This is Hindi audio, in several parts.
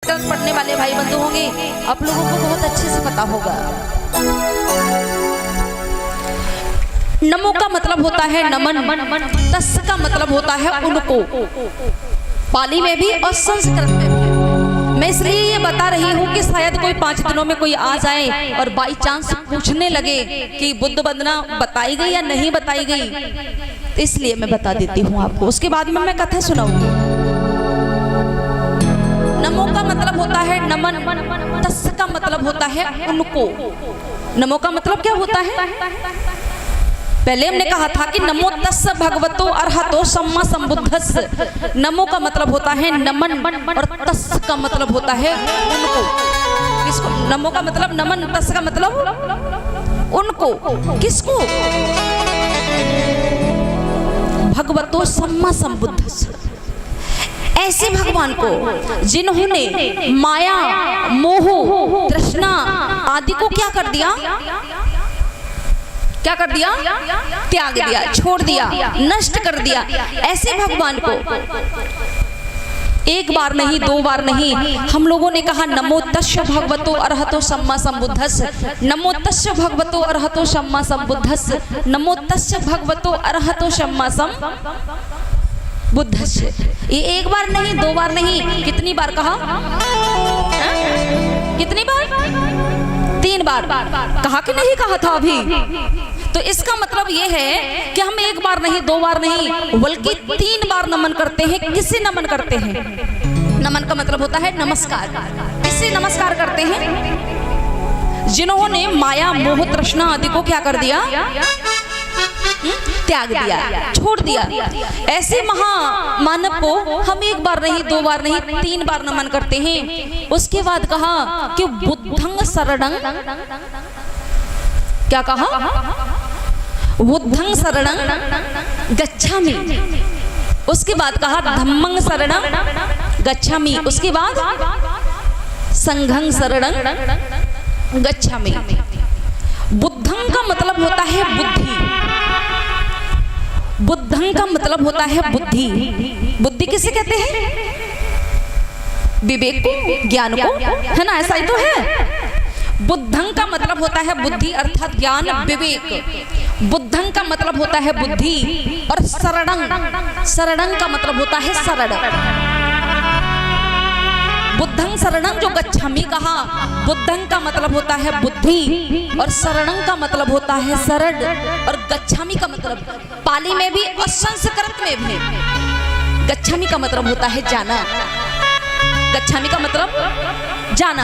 पढ़ने वाले भाई बंधु होंगे, आप लोगों को बहुत अच्छे से पता होगा। नमो का मतलब होता है नमन, तस् का मतलब होता है उनको, पाली में भी और संस्कृत में भी। मैं इसलिए ये बता रही हूँ कि शायद कोई 5 दिनों में कोई आ जाए और बाई चांस पूछने लगे कि बुद्ध वंदना बताई गई या नहीं बताई गई, तो इसलिए मैं बता देती हूँ आपको। उसके बाद में मैं कथा सुनाऊंगी। नमो का मतलब होता है नमन, तस् का मतलब होता है उनको। नमो का मतलब क्या होता है? पहले हमने कहा था कि नमो तस् भगवतो अरहतो सम्मा संबुद्धस्स। नमो का मतलब होता है नमन और तस् का मतलब होता है उनको। किसको? नमो का मतलब नमन, तस् का मतलब उनको। किसको? भगवतो सम्मा संबुद्धस्स, ऐसे भगवान को जिन्होंने माया, मोह, तृष्णा आदि को क्या कर दिया? क्या कर दिया? त्याग दिया, छोड़ दिया, नष्ट कर दिया। ऐसे भगवान को एक बार नहीं, 2 बार नहीं, हम लोगों ने कहा नमो तस्य भगवतो अरहतो सम्मा संबुद्धस्स, नमो तस्य भगवतो अरहतो सम्मा संबुद्धस्स, नमो तस्य भगवतो अरहतो सम्मा संबुद्धस्स। ये एक बार नहीं, 2 बार नहीं, कितनी बार कहा? कितनी बार? 3 बार कहा कि नहीं कहा था अभी? तो इसका मतलब ये है कि हम एक बार नहीं, 2 बार नहीं, बल्कि 3 बार नमन करते हैं। किसे नमन करते हैं? नमन का मतलब होता है नमस्कार। किसे नमस्कार करते हैं? जिन्होंने माया, मोह, तृष्णा आदि को क्या कर दिया? त्याग दिया, छोड़ दिया। ऐसे महामानव को हम एक बार नहीं, 2 बार नहीं, 3 बार नमन करते हैं। उसके बाद कहा कि बुद्धं शरणं, क्या कहा? बुद्धं शरणं गच्छामि। उसके बाद कहा धम्मं शरणं गच्छामि। उसके बाद संघं शरणं गच्छामि। बुद्धं का मतलब होता है बुद्धि। बुद्धं का मतलब होता है बुद्धि। बुद्धि किसे कहते हैं? विवेक को, ज्ञान को, है ना? ऐसा ही तो है। बुद्धं का मतलब होता है बुद्धि अर्थात ज्ञान, विवेक। बुद्धं का मतलब होता है बुद्धि। और शरणं, शरणं का मतलब होता है शरण। बुद्धं शरणं जो गच्छामि कहा, बुद्धं का मतलब होता है बुद्धि और शरणं का मतलब होता है शरण। और गच्छामि का मतलब पाली में भी और संस्कृत में भी गच्छामि का मतलब होता है जाना। गच्छामि का मतलब जाना।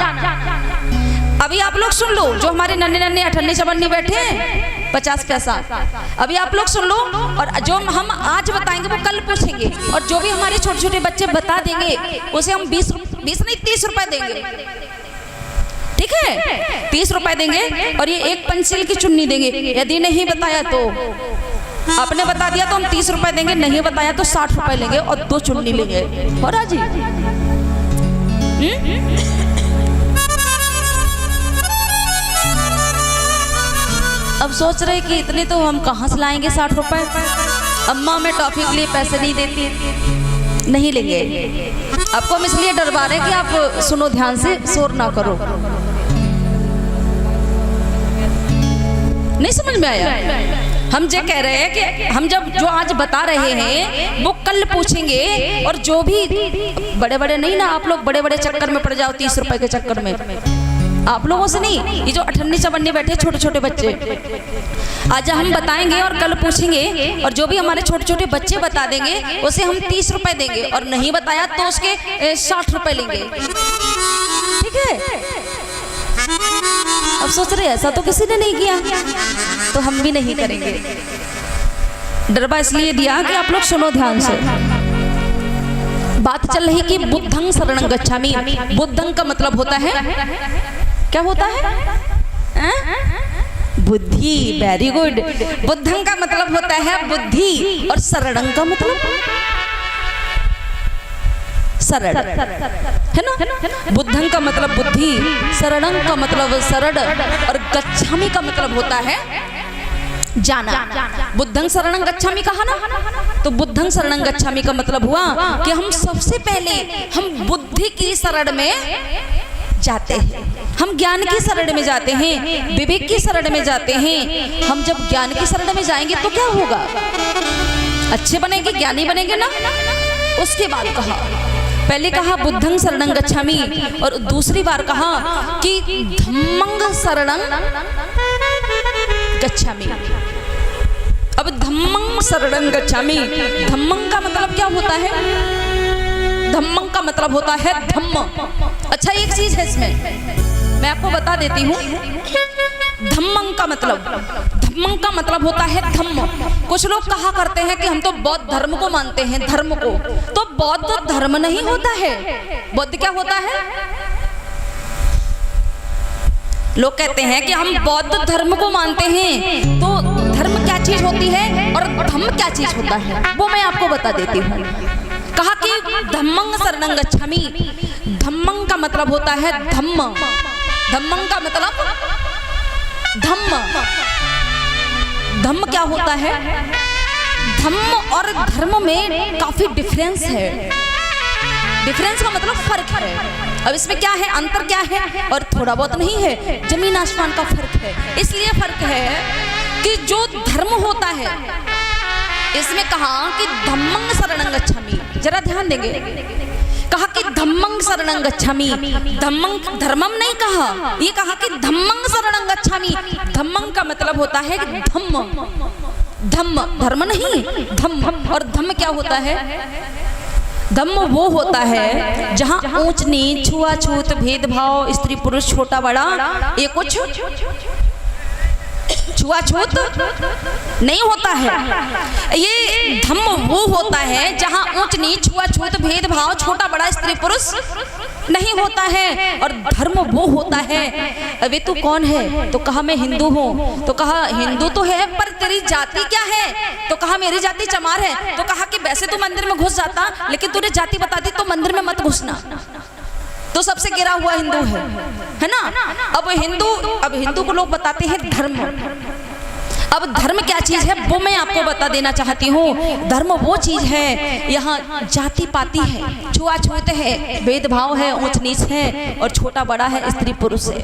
अभी आप लोग सुन लो, जो हमारे नन्हे नन्हे 98 चवन्नी बैठे हैं 50 पैसा, अभी आप लोग सुन लो। और जो हम आज बताएंगे वो कल पूछेंगे। और जो भी हमारे छोटे छोटे बच्चे बता देंगे उसे हम 20 नहीं 30 रुपए देंगे। ठीक है? 30 रुपए देंगे और ये एक पेंसिल की चुन्नी देंगे। यदि नहीं बताया तो, आपने बता दिया तो हम 30 रुपए देंगे, नहीं बताया तो 60 रुपए लेंगे और 2 चुन्नी लेंगे। और राजी? अब सोच रहे कि इतने तो हम कहाँ से लाएंगे 60 रुपए? अम्मा मैं टॉफी के लिए पैसे नहीं देती। नहीं लेंगे। आपको हम इसलिए डरवा रहे हैं कि आप सुनो ध्यान से, शोर ना करो। नहीं समझ में आया? हम ये कह रहे हैं कि हम जो आज बता रहे हैं वो कल पूछेंगे। और जो भी बड़े बड़े नहीं ना, आप लोग बड़े बड़े चक्कर में पड़ जाओ, 30 रुपए के चक्कर में। आप लोगों से नहीं, ये जो 98 चवन्नी बैठे छोटे छोटे बच्चे, आज हम बताएंगे और कल पूछेंगे। और जो भी हमारे छोटे छोटे बच्चे बता देंगे उसे हम 30 रुपए देंगे और नहीं बताया तो उसके 60 रुपए लेंगे। ठीक है? अब सोच रहे ऐसा तो किसी ने नहीं किया, तो हम भी नहीं करेंगे। डरबा इसलिए दिया कि आप लोग सुनो ध्यान से। बात चल रही कि बुद्धं शरणं गच्छामि। बुद्धं का मतलब होता है, क्या होता है? बुद्धि। Very good. बुद्धं का मतलब होता है बुद्धि और शरणं का मतलब शरण, है ना? बुद्धं का मतलब बुद्धि, शरणं का मतलब शरण और गच्छामि का मतलब होता है जाना। बुद्धं शरणं गच्छामि कहा ना, तो बुद्धं शरणं गच्छामि का मतलब हुआ कि हम सबसे पहले हम बुद्धि की शरण में जाते हैं, हम ज्ञान की शरण में जाते हैं, विवेक की शरण में जाते हैं। हम जब ज्ञान की शरण में जाएंगे तो क्या होगा? अच्छे बनेंगे, ज्ञानी बनेंगे ना। उसके बाद कहा, पहले कहा बुद्धं शरणं गच्छामि और दूसरी बार कहा कि धम्मं शरणं गच्छामि। अब धम्मं शरणं गच्छामि, धम्मं का मतलब क्या होता है? धम्मं का मतलब होता है धम्म। अच्छा एक चीज है इसमें मैं आपको बता देती हूँ। धम्मं का मतलब होता है धम्म। कुछ लोग कहा करते हैं कि हम तो बौद्ध धर्म को मानते हैं, धर्म को। तो बौद्ध धर्म नहीं होता है। बौद्ध क्या होता है? लोग कहते हैं कि हम बौद्ध धर्म को मानते हैं, तो धर्म क्या चीज होती है और धम्म क्या चीज होता है वो मैं आपको बता देती हूँ। कहा कि धम्मं शरणं गच्छामि, धम्मं का मतलब होता है धम्म। धम्मं का मतलब धम्म। धम्म क्या होता है? धम्म और धर्म में काफी डिफरेंस है। डिफरेंस का मतलब फर्क है। अब इसमें क्या है, अंतर क्या है? और थोड़ा बहुत नहीं है, जमीन आसमान का फर्क है। इसलिए फर्क है कि जो धर्म होता है, इसमें कहा कि धम्मं शरणं गच्छामि, जरा ध्यान देंगे। कहा कि धम्मं शरणं गच्छामि, धर्मम नहीं कहा, ये कहा कि धम्मं शरणं गच्छामि। धम्मं का मतलब होता है धम्म। धम्म धर्म नहीं, धम्म। और धम्म क्या होता है? धम्म वो होता है जहाँ ऊंच नीच, छुआछूत, भेदभाव, स्त्री पुरुष, छोटा बड़ा, ये कुछ छुआछूत नहीं होता है। ये धम्म वो होता है जहाँ ऊंच नीच, छुआछूत, भेदभाव, छोटा बड़ा, स्त्री पुरुष नहीं होता है। और धर्म वो होता है, वे तू कौन है? तो कहा मैं हिंदू हूँ। तो कहा हिंदू तो है, पर तेरी जाति क्या है? तो कहा मेरी जाति चमार है। तो कहा कि वैसे तू मंदिर में घुस जाता, लेकिन तूने जाति बता दी तो मंदिर में मत घुसना। तो सबसे गिरा हुआ हिंदू है ना। अब हिंदू को लोग बताते हैं धर्म। अब धर्म क्या चीज है वो मैं आपको बता देना चाहती हूँ। धर्म वो चीज है, यहाँ जाति पाति है, छुआछूत है, भेदभाव है, ऊंच नीच है और छोटा बड़ा है, स्त्री पुरुष है।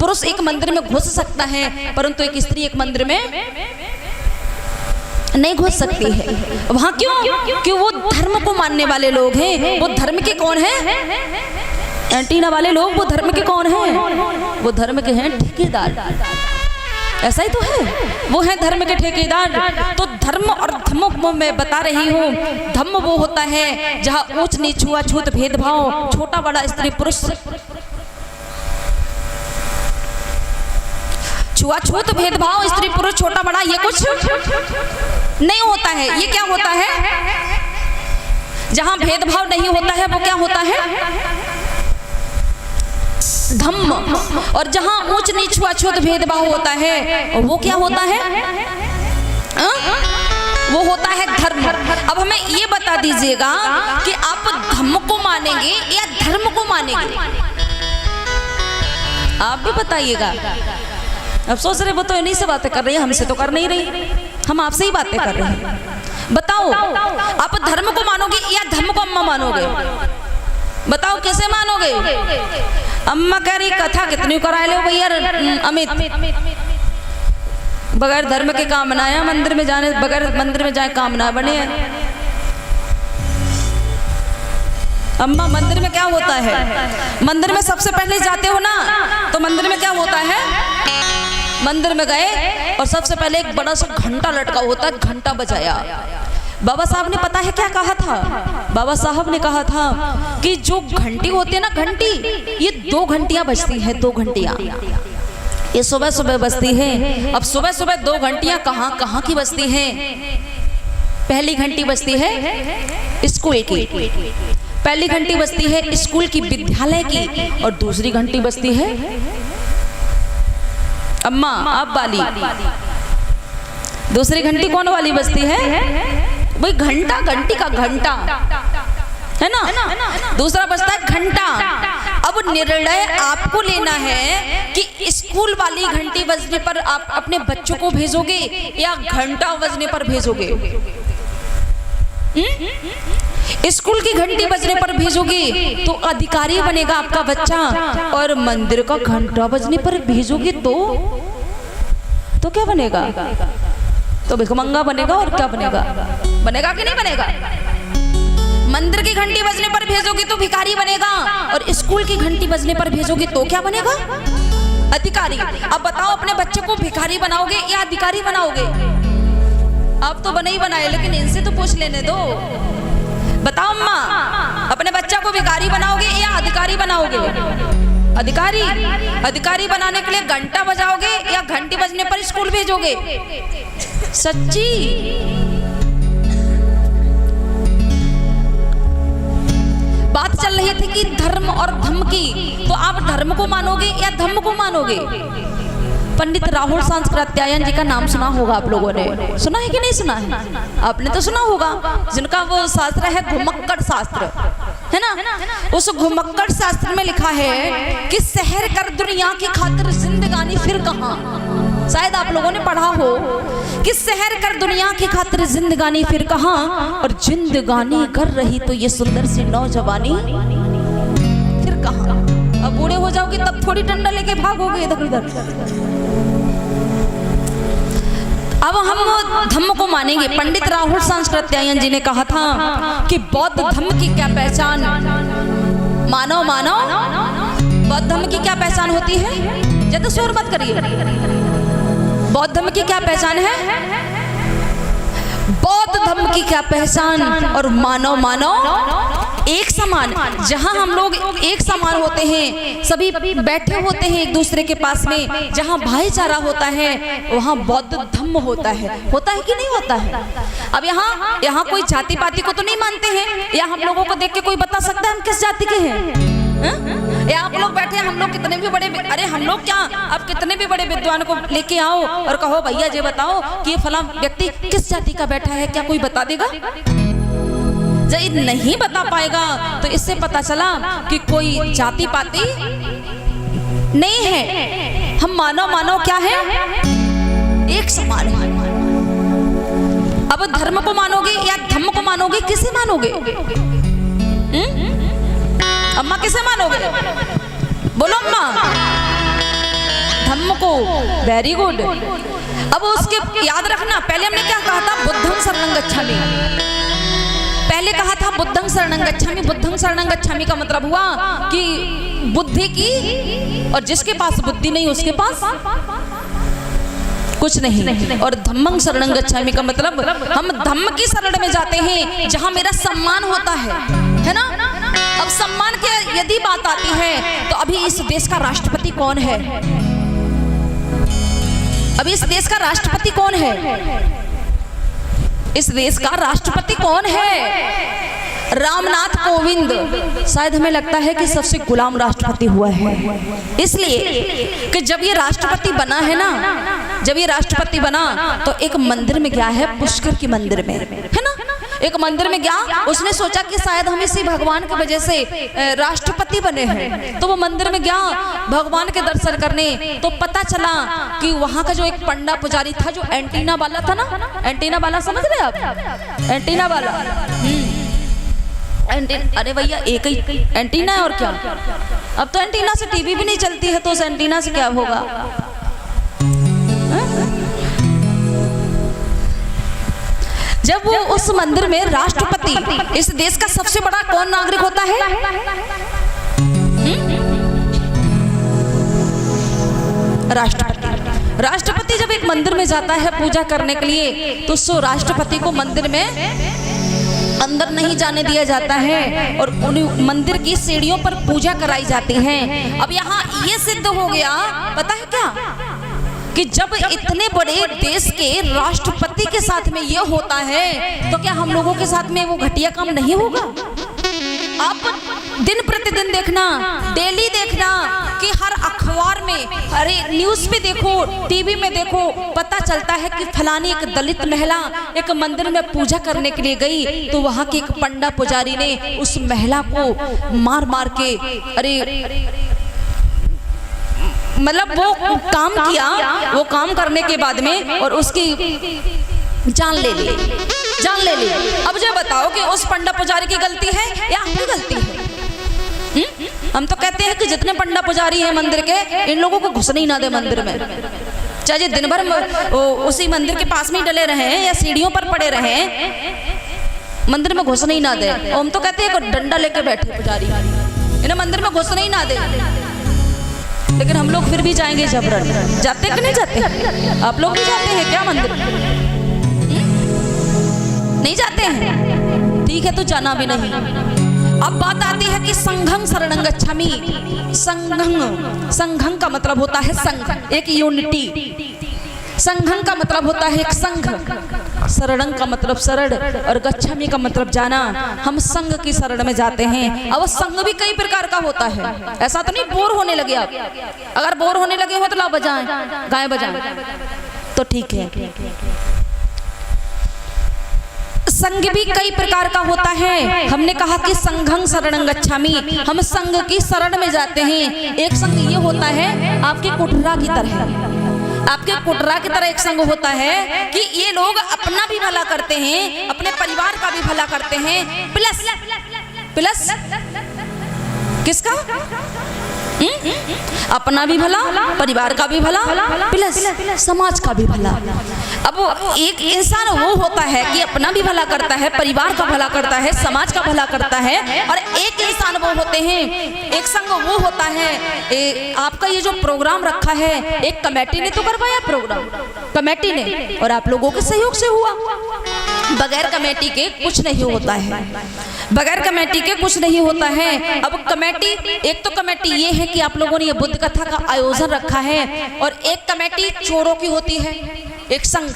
पुरुष एक मंदिर में घुस सकता है, परंतु एक स्त्री एक मंदिर में नहीं घुस सकती है। वहां क्यों? कि वो धर्म को मानने वाले लोग हैं। वो धर्म के कौन है? एंटीना वाले लोग वो धर्म के कौन हैं? वो धर्म के हैं ठेकेदार। ऐसा ही तो है, वो है धर्म के ठेकेदार। तो धर्म और धम्म मैं बता रही हूँ। धम्म वो होता है जहाँ ऊंच नीच, छुआछूत, भेदभाव, छोटा बड़ा, स्त्री पुरुष, छुआछूत, भेदभाव, स्त्री पुरुष, छोटा बड़ा, ये कुछ नहीं होता है। ये क्या होता है? जहाँ भेदभाव नहीं होता है वो क्या होता है? धम्म। और जहाँ ऊंच नीच, छुआछूत, भेदभाव होता है वो क्या होता है? वो होता है धर्म। अब हमें ये बता दीजिएगा कि आप धम्म को मानेंगे या धर्म को मानेंगे? आप भी बताइएगा। अब सोच रहे वो तो इन्हीं से बातें कर रही है, हमसे तो कर नहीं रही, हम आपसे ही बातें कर रहे हैं। बताओ आप धर्म को मानोगे या धम्म को अम्मा मानोगे? बताओ कैसे मानोगे? अम्मा कह रही कथा कितनी करा लो भैया अमित, बगैर धर्म के काम बनाया, मंदिर में जाने बगैर मंदिर में जाए काम ना बने। अम्मा मंदिर में क्या होता है? मंदिर में सबसे पहले जाते हो ना, तो मंदिर में क्या होता है? मंदिर में गए और सबसे पहले एक बड़ा सा घंटा लटका होता है, घंटा बजाया। बाबा साहब ने पता है क्या कहा था? बाबा साहब ने कहा था कि जो घंटी होती है ना, घंटी, ये 2 घंटियां बजती है, 2 घंटियां ये सुबह सुबह बजती है। अब सुबह सुबह 2 घंटियां कहाँ कहाँ की बजती हैं? पहली घंटी बजती है स्कूल की, पहली घंटी बजती है स्कूल की, विद्यालय की, और दूसरी घंटी बजती है अम्मा आप वाली। दूसरी घंटी कौन वाली बजती है? भाई घंटा, घंटी का घंटा है ना। दूसरा बजता है घंटा। अब निर्णय आपको लेना है कि स्कूल वाली घंटी बजने पर आप अपने बच्चों को भेजोगे या घंटा बजने पर भेजोगे? स्कूल की घंटी बजने पर भेजोगे तो अधिकारी बनेगा आपका बच्चा, और मंदिर का घंटा बजने पर भेजोगे तो क्या बनेगा? तो भिखमंगा बनेगा और क्या बनेगा? बनेगा कि नहीं बनेगा? मंदिर की घंटी बजने पर भेजोगे तो भिखारी बनेगा, और स्कूल की घंटी बजने पर भेजोगे तो क्या बनेगा? अधिकारी। अब बताओ, अपने बच्चे को भिखारी बनाओगे या अधिकारी बनाओगे? अब तो बने ही बनाए, लेकिन इनसे तो पूछ लेने दो। बताओ अम्मा, अपने बच्चा को भिखारी बनाओगे या अधिकारी बनाओगे? अधिकारी। अधिकारी बनाने के लिए घंटा बजाओगे या घंटी बजने पर स्कूल भेजोगे? सच्ची। बात चल रही थी कि धर्म और धम्म की, तो आप धर्म को मानोगे या धम्म को मानोगे? पंडित राहुल सांस्कृत्यायन जी का नाम सुना होगा आप लोगों ने, सुना है कि नहीं सुना है? आपने तो सुना होगा, जिनका वो शास्त्र है घुमक्कड़ शास्त्र, है ना? उस घुमक्कड़ शास्त्र में लिखा है कि सहर कर दुनिया की खातिर जिंदगानी फिर कहाँ। शायद आप लोगों ने पढ़ा हो कि सहर कर दुनिया की खातिर जिंदगानी फिर कहाँ, और जिंदगानी कर रही तो ये सुंदर सी नौजवानी फिर कहाँ। अब बूढ़े हो जाओगे तब थोड़ी डंडा लेके भागोगे इधर उधर। अब हम धम्म को मानेंगे। पंडित राहुल सांस्कृत्यायन जी ने कहा था कि बौद्ध धम्म की क्या पहचान, मानो मानो बौद्ध धम्म की क्या पहचान होती है? ज्यादा शोर मत करिए। बौद्ध धम्म की क्या पहचान है? बौद्ध धम्म की क्या पहचान, और मानो मानो एक समान। जहां हम लोग एक समान होते हैं, सभी बैठे होते हैं एक दूसरे के पास में, जहां भाईचारा होता है वहां बौद्ध धम्म होता है। होता है कि नहीं होता है? अब यहाँ कोई जाति पाति को तो नहीं मानते हैं, या हम लोगों को देख के कोई बता सकता है हम किस जाति के हैं? या आप लोग बैठे, हम लोग कितने भी बड़े, अरे हम लोग क्या, आप कितने भी बड़े विद्वान को लेके आओ और कहो भैया ये बताओ कि ये फला व्यक्ति किस जाति का बैठा है, क्या कोई बता देगा? जब नहीं बता पाएगा तो इससे पता चला कि कोई जाति पाति नहीं है। हम मानो मानो क्या है? एक समान है। अब धर्म को मानोगे या धम्म को मानोगे? किसे मानोगे? अम्मा किसे मानोगे? बोलो अम्मा। धम्म को। Very good. अब उसके याद रखना, पहले हमने क्या कहा था? बुद्धं शरणं गच्छामि। पहले कहा था बुद्धं शरणं गच्छामि। बुद्धं शरणं गच्छामि का मतलब हुआ कि बुद्धि की, और जिसके पास बुद्धि नहीं उसके पास कुछ नहीं। और धम्मं शरणं गच्छामि का मतलब हम धम्म की शरण में जाते हैं जहां मेरा सम्मान होता है ना? अब सम्मान की यदि बात आती है तो अभी इस देश का राष्ट्रपति कौन है? अभी इस देश का राष्ट्रपति कौन है? इस देश का राष्ट्रपति कौन है? रामनाथ कोविंद। शायद हमें लगता है कि सबसे गुलाम राष्ट्रपति हुआ है, इसलिए कि जब ये राष्ट्रपति बना है ना, जब ये राष्ट्रपति बना तो एक मंदिर में गया है, पुष्कर के मंदिर में, है ना? एक मंदिर में गया, उसने सोचा कि शायद हम इसी भगवान की वजह से राष्ट्रपति बने हैं, तो वो मंदिर में गया भगवान के दर्शन करने। तो पता चला कि वहां का जो एक पंडा पुजारी था, जो एंटीना वाला था ना, एंटीना वाला समझ रहे आप? एंटीना वाला, अरे भैया एक ही एंटीना है और क्या? अब तो एंटीना से टीवी भी नहीं चलती है, तो उस एंटीना से क्या होगा? जब वो उस मंदिर में राष्ट्रपति, इस देश का सबसे बड़ा कौन नागरिक होता है? राष्ट्रपति। राष्ट्रपति जब एक मंदिर में जाता है पूजा करने के लिए, तो उस राष्ट्रपति को मंदिर में अंदर नहीं जाने दिया जाता है, और उन्हें मंदिर की सीढ़ियों पर पूजा कराई जाती है। अब यहाँ ये सिद्ध हो गया, पता है क्या, कि जब इतने बड़े देश के राष्ट्रपति के साथ में ये होता है, तो क्या हम लोगों के साथ में वो घटिया काम नहीं होगा? आप दिन प्रतिदिन देखना, डेली देखना कि हर अखबार में, हर न्यूज पे देखो, टीवी में देखो, पता चलता है कि फलानी एक दलित महिला एक मंदिर में पूजा करने के लिए गई, तो वहां के एक पंडा पुजारी ने उस महिला को मार मार के, अरे मतलब वो काम किया, वो काम करने के बाद में और उसकी जान ले ली। जान ले ली। अब जो बताओ कि उस पंडा पुजारी की गलती है या आपकी गलती है? हम तो कहते हैं कि जितने पंडा पुजारी हैं मंदिर के, इन लोगों को घुसने ही ना दे मंदिर में, चाहे दिन भर उसी मंदिर के पास में ही डले रहे या सीढ़ियों पर पड़े रहे, मंदिर में घुसने ही ना दे। और हम तो कहते हैं डंडा लेके बैठे पुजारी, इन्हें मंदिर में घुसने ही ना दे। लेकिन हम लोग फिर भी जाएंगे जबरन। जाते कि नहीं जाते? आप लोग भी जाते हैं क्या मंदिर? नहीं जाते हैं? ठीक है, तो जाना भी नहीं। अब बात आती है कि संघं शरणं गच्छामि। संघं का मतलब होता है संघ, एक यूनिटी। संघं का मतलब होता है एक संघ, शरणं का मतलब शरण, और गच्छामि का मतलब जाना। हम संघ की शरण में जाते हैं। अब संघ भी कई प्रकार का होता है, ऐसा तो नहीं बोर होने लगे आप। अगर बोर होने लगे हो तो ला बजाएं, गाय बजाएं तो ठीक है। संघ भी कई प्रकार का होता है। हमने कहा कि संघं शरणं गच्छामि, हम संघ की शरण में जाते हैं। एक संघ ये होता है आपके कुटरा की तरह, आपके कुटरा की तरह एक संघ होता है कि ये लोग अपना भी भला करते हैं, अपने परिवार का भी भला करते हैं, प्लस प्लस किसका? अपना भी भला, परिवार का भी भला, प्लस समाज का भी भला। अब एक इंसान वो होता है कि अपना भी भला करता है, परिवार का भला करता है, समाज का भला करता है, और एक इंसान वो होते हैं, एक संघ वो होता है। आपका ये जो प्रोग्राम रखा है, एक कमेटी ने तो करवाया प्रोग्राम, कमेटी ने, और आप लोगों के सहयोग से हुआ। बगैर कमेटी के कुछ नहीं होता है, बगैर कमेटी के कुछ नहीं होता है। अब कमेटी, एक तो कमेटी ये है कि आप लोगों ने ये बुद्ध कथा का आयोजन रखा है, और एक कमेटी चोरों की होती है, एक संघ।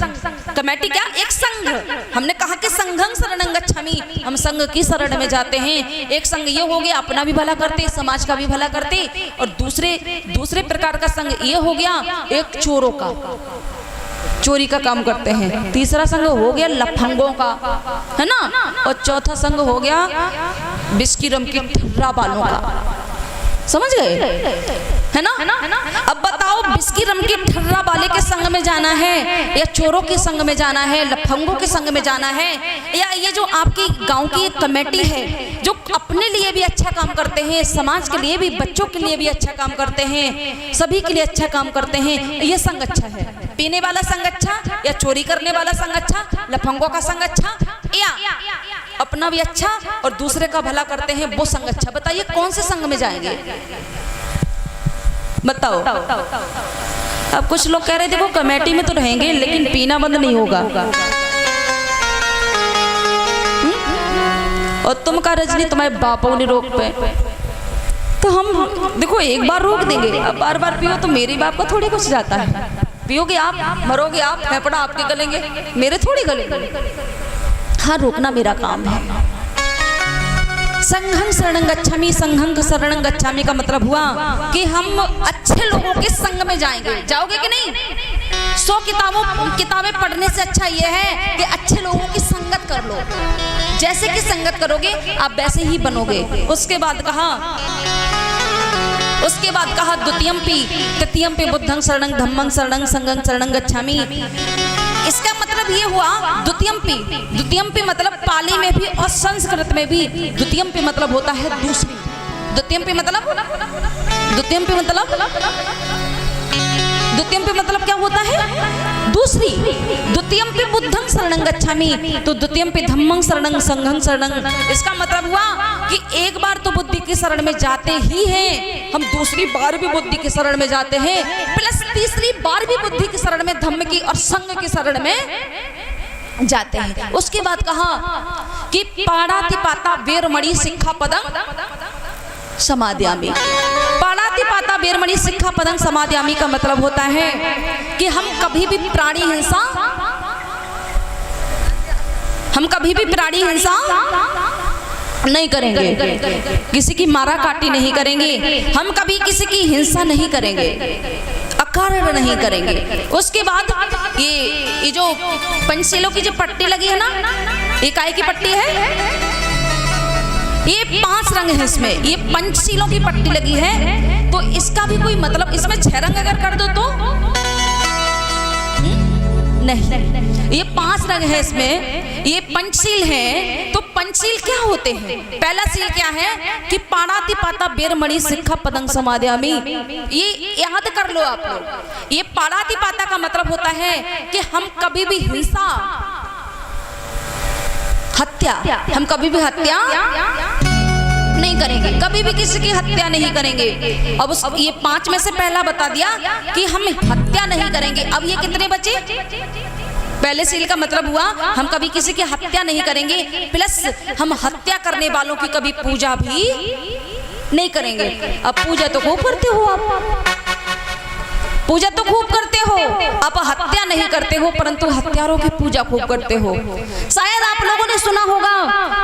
कमेटी क्या? एक संघ। हमने कहा कि संघं शरणं गच्छामि, हम संघ की शरण में जाते हैं। एक संघ ये हो गया अपना भी भला करते, समाज का भी भला करते, और दूसरे प्रकार का संघ ये हो गया एक चोरों का, चोरी का काम करते हैं। तीसरा संघ हो गया लफंगों का, है ना, और चौथा संघ हो गया बिस्की रम की ठर्रा बालों का। समझ गए, है ना? अब बताओ, बिस्की रम की ठर्रा वाले के संग में जाना है, या चोरों के संग में जाना है, लफंगों के संग में जाना है, या ये जो आपकी गांव की एक कमेटी है जो अपने लिए भी अच्छा काम करते हैं, समाज के लिए भी, बच्चों के लिए भी अच्छा काम करते हैं, सभी के लिए अच्छा काम करते हैं, ये संग अच्छा है? पीने वाला संग अच्छा, या चोरी करने वाला संग अच्छा, लफंगों का संग अच्छा, या अपना भी अच्छा और दूसरे का भला करते हैं वो संग अच्छा? बताइए कौन से संग में जाएंगे? बताओ। अब कुछ लोग कह रहे देखो कमेटी में तो रहेंगे लेकिन पीना बंद नहीं होगा, और तुम का रजनी तुम्हारे बापों ने रोक पे, तो हम देखो एक बार रोक देंगे, अब बार बार पियो तो मेरी बाप का थोड़ी कुछ जाता है। पियोगे आप, मरोगे आप, फेफड़ा आपके गलेंगे, मेरे थोड़ी गलेंगे। हाँ, रोकना मेरा काम है। संघं शरणं गच्छामि, संघं शरणं गच्छामि का मतलब हुआ कि हम अच्छे लोगों के संग में जाएंगे। जाओगे कि नहीं? 100 किताबें पढ़ने से अच्छा ये है कि अच्छे लोगों की संगत कर लो। जैसे कि संगत करोगे आप वैसे ही बनोगे। उसके बाद कहा द्वितीयम्पि तृतीयम्पि बुद्धं शरणं धम्मं शरणं संघं शरणं गच्छामि। इसका मतलब ये हुआ द्वितीयम्पि मतलब पाली में भी और संस्कृत में भी द्वितीयम्पि मतलब होता है दूसरी। द्वितीयम्पि मतलब क्या होता है? दूसरी। द्वितीयम्पि बुद्धं शरणं गच्छामि, तो द्वितीयम्पि धम्मं शरणं संघं शरणं। इसका मतलब हुआ कि एक बार तो बुद्धि की शरण में जाते ही हैं, हम दूसरी बार भी बुद्धि की शरण में जाते हैं, प्लस तीसरी बार भी बुद्धि की शरण में, धम्म की और संघ की शरण में जाते हैं। उसके बाद कहा कि पाणातिपाता वेरमणि सिक्खापदं समादयामि। पाणातिपाता वेरमणि सिक्खापदं समादयामि का मतलब होता है कि हम कभी भी प्राणी हिंसा नहीं करेंगे, किसी की मारा काटी नहीं करेंगे, हम कभी किसी की हिंसा नहीं करेंगे, अकारण नहीं करेंगे। उसके बाद ये जो पंचशीलों की जो पट्टी लगी है ना, ये काय की पट्टी है? ये 5 रंग है इसमें, ये पंचशीलों की पट्टी लगी है, तो इसका भी कोई मतलब, इसमें 6 रंग अगर कर दो तो नहीं। ये 5 रंग है इसमें, ये पंचशील है। तो पंचशील क्या होते हैं? पहला शील क्या है कि पाणातिपाता बेरमणि सिक्खा पदं समादयामि। ये याद कर लो आप लोग। ये पाणातिपाता का मतलब होता है कि हम कभी भी हिंसा, हत्या, हम कभी भी हत्या नहीं करेंगे, कभी भी किसी की हत्या नहीं करेंगे। अब ये 5 में से पहला बता दिया कि हम हत्या नहीं करेंगे। अब ये कितने बचे? पहले शील का मतलब हुआ हम कभी किसी की हत्या नहीं करेंगे, प्लस हम हत्या करने वालों की कभी पूजा भी नहीं करेंगे। अब पूजा तो खूब करते हो आप, पूजा तो खूब करते हो, आप हत्या नहीं करते हो, परंतु हत्यारों की पूजा खूब करते हो। शायद आप लोगों ने सुना होगा,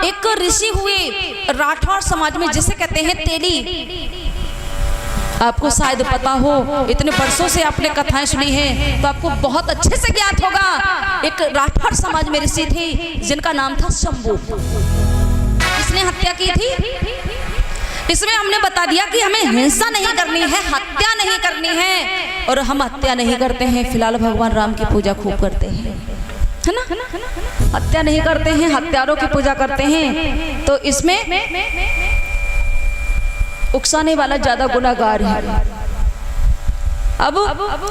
एक ऋषि हुए राठौर समाज में जिसे कहते हैं तेली। आपको शायद पता हो, इतने वर्षों से आपने कथाएं सुनी हैं तो आपको बहुत अच्छे से ज्ञात होगा। एक राठौर समाज में ऋषि थे जिनका नाम था शंभू। किसने हत्या की थी? इसमें हमने बता दिया कि हमें हिंसा नहीं करनी है, हत्या नहीं करनी है, और हम हत्या नहीं करते हैं। फिलहाल भगवान राम की पूजा खूब करते हैं, है ना? हत्या नहीं करते हैं, हत्यारों की पूजा करते हैं। तो इसमें उकसाने वाला ज्यादा गुनाहगार है। अब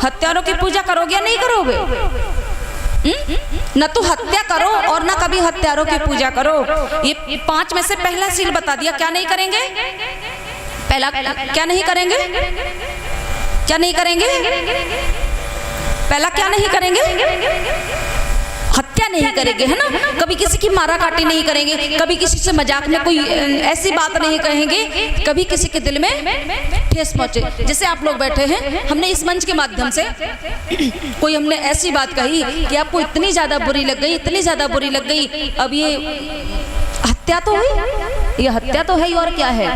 हत्यारों की पूजा करोगे या नहीं करोगे? न तो हत्या करो और न कभी हत्यारों की पूजा करो। ये 5 में से पहला शील बता दिया, क्या नहीं करेंगे? पहला क्या नहीं करेंगे? क्या नहीं करेंगे? पहला क्या नहीं करेंगे? हत्या नहीं करेंगे, है ना? कभी किसी की मारा काटी नहीं करेंगे, कभी किसी से मजाक में कोई ऐसी बात नहीं कहेंगे, कभी किसी के दिल में ठेस पहुंचे। जैसे आप लोग बैठे हैं, हमने इस मंच के माध्यम से कोई हमने ऐसी बात कही कि आपको इतनी ज्यादा बुरी लग गई, इतनी ज्यादा बुरी लग गई। अब ये हत्या तो हुई, ये हत्या तो है ही, और क्या है?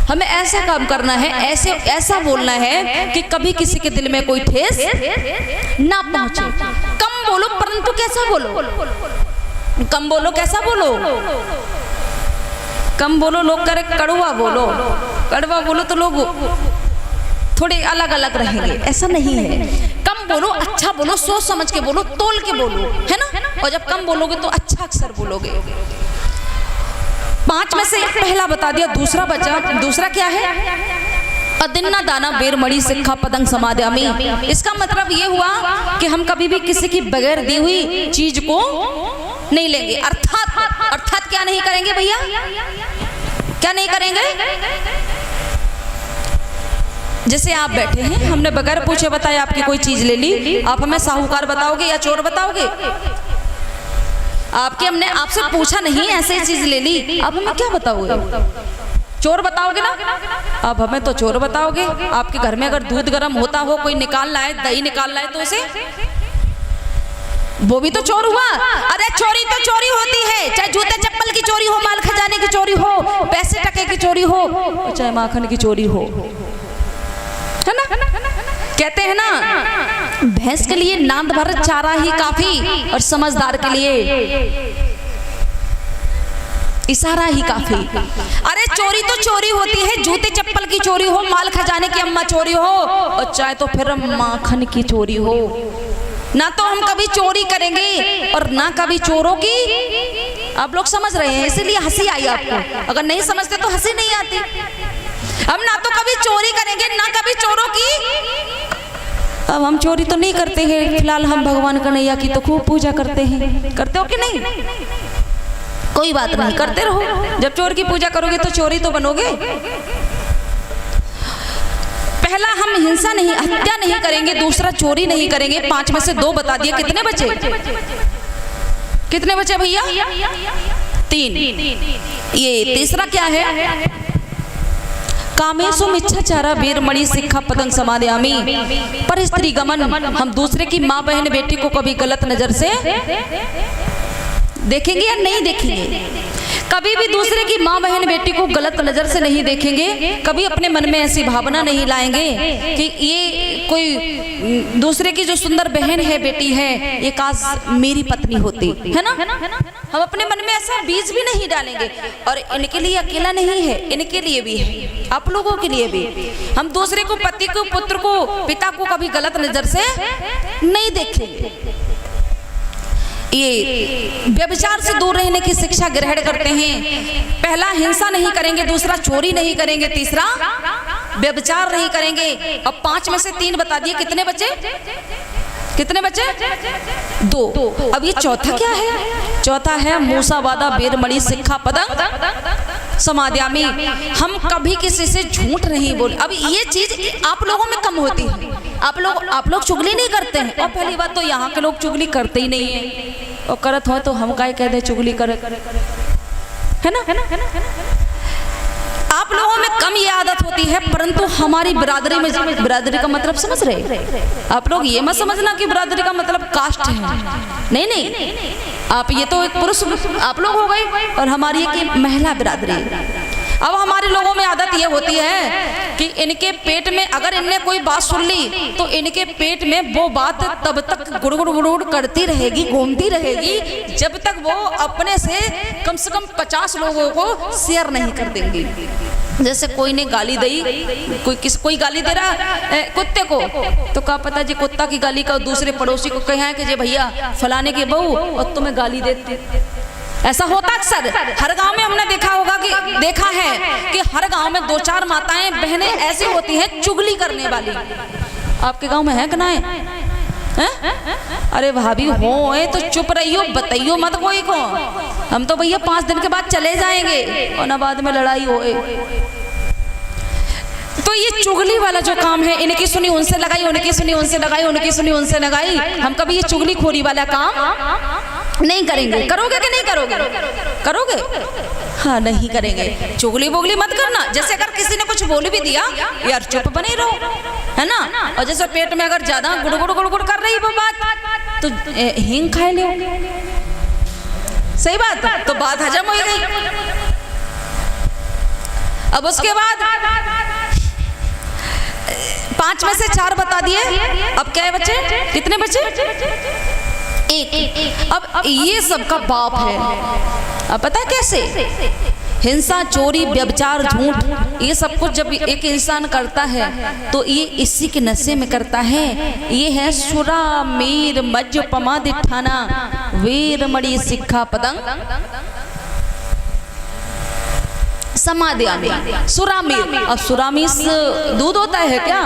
हमें ऐसा काम करना है, ऐसा बोलना है कि कभी किसी के दिल में कोई ठेस ना पहुंचे। कम बोलो परंतु कैसा बोलो? कम बोलो, कैसा बोलो? कम बोलो, लोग करे कड़वा बोलो, कड़वा बोलो तो लोग थोड़े अलग अलग रहेंगे, ऐसा नहीं है। कम बोलो, अच्छा बोलो, सोच समझ के बोलो, तोल के बोलो, है ना? और जब कम बोलोगे तो अच्छा अक्षर बोलोगे। 5 में से पहला बता दिया, दूसरा बचा। दूसरा क्या है? अदिन्ना दाना बेरमणि सिक्खा पदं समादयामि। इसका मतलब ये हुआ कि हम कभी भी किसी की बगैर दी हुई चीज को नहीं लेंगे। अर्थात क्या नहीं करेंगे भैया? क्या नहीं करेंगे? जैसे आप बैठे हैं, हमने बगैर पूछे बताया आपकी कोई चीज ले ली, आप हमें साहूकार बताओगे या चोर बताओगे? आपके हमने आपसे पूछा नहीं, ऐसे चीज ले ली, आप हमें क्या बताओगे? चोर बताओगे ना? अब हमें तो चोर बताओगे। आपके घर में अगर दूध गर्म होता हो, कोई निकाल लाए, दही निकाल लाए, तो उसे वो भी तो चोर हुआ। अरे चोरी तो चोरी होती है, चाहे जूते चप्पल की चोरी हो, माल खजाने की चोरी हो, पैसे टके की चोरी हो, चाहे माखन की चोरी हो, है ना? कहते हैं ना, भैंस के लिए नांद भर चारा ही काफी, और समझदार के लिए इशारा ही काफी। अरे चोरी तो चोरी होती है, जूते चप्पल की चोरी हो, माल खजाने की अम्मा चोरी हो, और चाहे तो फिर माखन की चोरी हो। ना तो हम कभी चोरी करेंगे और ना कभी चोरों की। आप लोग समझ रहे हैं, इसीलिए हंसी आई आपको। अगर नहीं समझते तो हंसी नहीं आती। हम ना तो कभी चोरी करेंगे, ना कभी चोरों की। अब हम चोरी तो नहीं करते हैं, फिलहाल हम भगवान कन्हैया की तो खूब पूजा करते हैं। करते हो कि नहीं? कोई बात नहीं, करते रहो। जब चोर की पूजा करोगे तो चोरी तो बनोगे। पहला हम हिंसा नहीं, हत्या नहीं करेंगे, दूसरा चोरी नहीं करेंगे। 5 में से 2 बता दिए, कितने बचे? कितने बचे भैया? 3। ये तीसरा क्या है? कामेशु मिच्छाचारा बेरमणि सिक्खा पदं समादयामि। पर स्त्री गमन, हम दूसरे की माँ बहन बेटी को कभी गलत नजर से देखेंगे या नहीं देखेंगे? कभी भी दूसरे की माँ बहन बेटी को गलत नजर से नहीं देखेंगे, कभी अपने मन में ऐसी भावना नहीं लाएंगे कि ये कोई दूसरे की जो सुंदर बहन है बेटी है ये काश मेरी पत्नी होती, है ना। हम अपने मन में ऐसा बीज भी नहीं डालेंगे। और इनके लिए अकेला नहीं है, इनके लिए भी है, आप लोगों के लिए भी। हम दूसरे को, पति को, पुत्र को, पिता को कभी गलत नजर से नहीं देखेंगे। ये व्यभिचार से दूर रहने की शिक्षा ग्रहण करते हैं। पहला हिंसा नहीं करेंगे, दूसरा चोरी नहीं करेंगे, तीसरा व्यभिचार नहीं करेंगे। अब 5 में से 3 बता दिए, कितने बचे? कितने बचे? 2। अब ये चौथा क्या है? चौथा है मूसावादा बेरमणि सिक्खा पदं समादयामि। हम कभी किसी से झूठ नहीं बोल। अब ये चीज आप लोगों में कम होती है। आप लोग चुगली नहीं करते हैं। और पहली बात तो यहाँ के लोग चुगली करते ही नहीं है, और करत हो तो हम काय कह दे चुगली कर, है ना। आप लोगों में कम ये आदत होती है, परंतु हमारी बिरादरी में, बिरादरी का मतलब समझ रहे आप लोग, ये मत समझना कि बिरादरी का मतलब कास्ट है, नहीं नहीं। आप ये तो एक पुरुष आप लोग हो गए, और हमारी एक महिला बिरादरी। अब हमारे लोगों में आदत ये होती है कि इनके पेट में अगर इनने कोई बात सुन ली तो इनके पेट में वो बात तब तक गुड़गुड़ गुड़गुड़ करती रहेगी, घूमती रहेगी, जब तक वो अपने से कम 50 लोगों को शेयर नहीं कर देंगी। जैसे कोई ने गाली दी, कोई गाली दे रहा कुत्ते को, तो क्या पता जी कुत्ता की गाली का दूसरे पड़ोसी को कहे कि जे भैया फलाने की बहू और तुम्हें गाली देते। ऐसा होता अक्सर हर गांव में। हमने देखा है कि हर गांव में 2-4 माताएं बहनें ऐसी होती हैं चुगली करने वाली। आपके गांव में है कि ना है? अरे भाभी हो तो चुप रहियो, बताइयो मत कोई को। हम तो भैया 5 दिन के बाद चले जाएंगे और ना बाद में लड़ाई होए। तो ये चुगली वाला जो काम है, इनकी सुनी उनसे लगाई, उनकी सुनी उनसे लगाई, उनकी सुनी उनसे लगाई। हम कभी ये चुगली खोरी वाला काम नहीं करेंगे। करोगे कि नहीं करोगे? करोगे? हाँ, नहीं करेंगे। चुगली बोगली मत करना। जैसे अगर किसी ने कुछ बोल भी दिया, यार चुप बने रहो, है ना। और जैसे पेट में अगर ज्यादा गुड़गुड़ गुड़गुड़ कर रही वो बात, तो हींग खा लो, सही बात, तो बात हजम हो गई। अब उसके बाद 5 में से 4 बता दिए, अब क्या बचे? कितने बचे? 1। अब ये सबका बाप है। अब पता है कैसे? हिंसा, चोरी, व्यभिचार, झूठ, ये सब कुछ जब एक इंसान करता है तो ये इसी के नशे में करता है। ये है सुरा मीर मज्ज पमादिठाना वीरमणि सिक्खा पदं समादयामि। सुरामीर, अब सुरामीस दूध होता है क्या?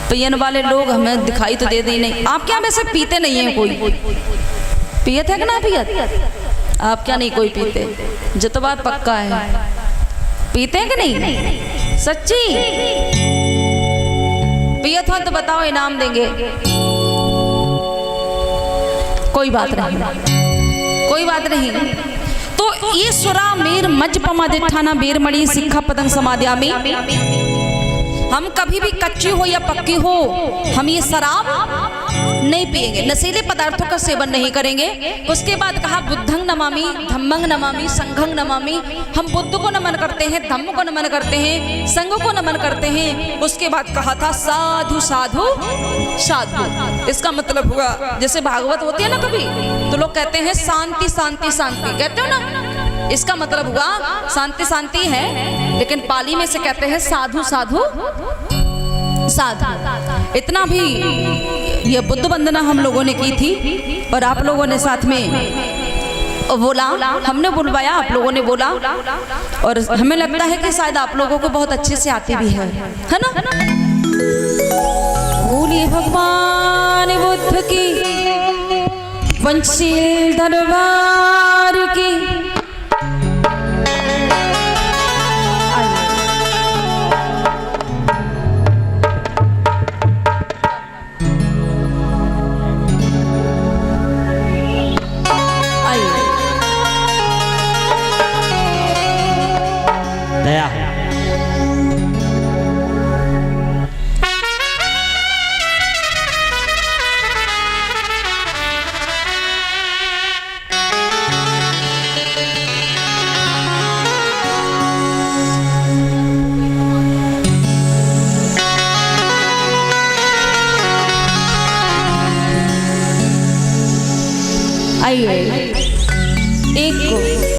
पियन वाले लोग हमें दिखाई तो दे दी नहीं। आप क्या वैसे पीते नहीं हैं? कोई पियत है कि ना पियत? आप क्या नहीं कोई पीते? जो तो बात पक्का है, पीते हैं कि नहीं? सच्ची पियत हो तो बताओ, इनाम देंगे। कोई बात नहीं, कोई बात नहीं। तो ये सुरा मेर मज पमादिठाना बेरमणि सिक्खा पदं समादयामि। हम कभी भी कच्ची हो या पक्की हो, हम ये शराब नहीं पिएंगे, नशीले पदार्थों का सेवन नहीं करेंगे। उसके बाद कहा बुद्धं नमामि धम्मं नमामि संघं नमामि। हम बुद्ध को नमन करते हैं, धम्म को नमन करते हैं, संघ को नमन करते हैं। उसके बाद कहा था साधु साधु साधु। इसका मतलब हुआ, जैसे भागवत होती है ना कभी, तो लोग कहते हैं शांति शांति शांति, कहते हो ना। इसका मतलब हुआ शांति शांति है, लेकिन पाली में से कहते हैं साधु साधु साधु। इतना भी ये बुद्ध वंदना हम लोगों ने की थी, और आप लोगों ने साथ में बोला, हमने बुलवाया, आप लोगों ने बोला, और हमें लगता है कि शायद आप लोगों को बहुत अच्छे से आती भी है ना। बोलिए भगवान बुद्ध की, पंचशील दरबार की। आइए एक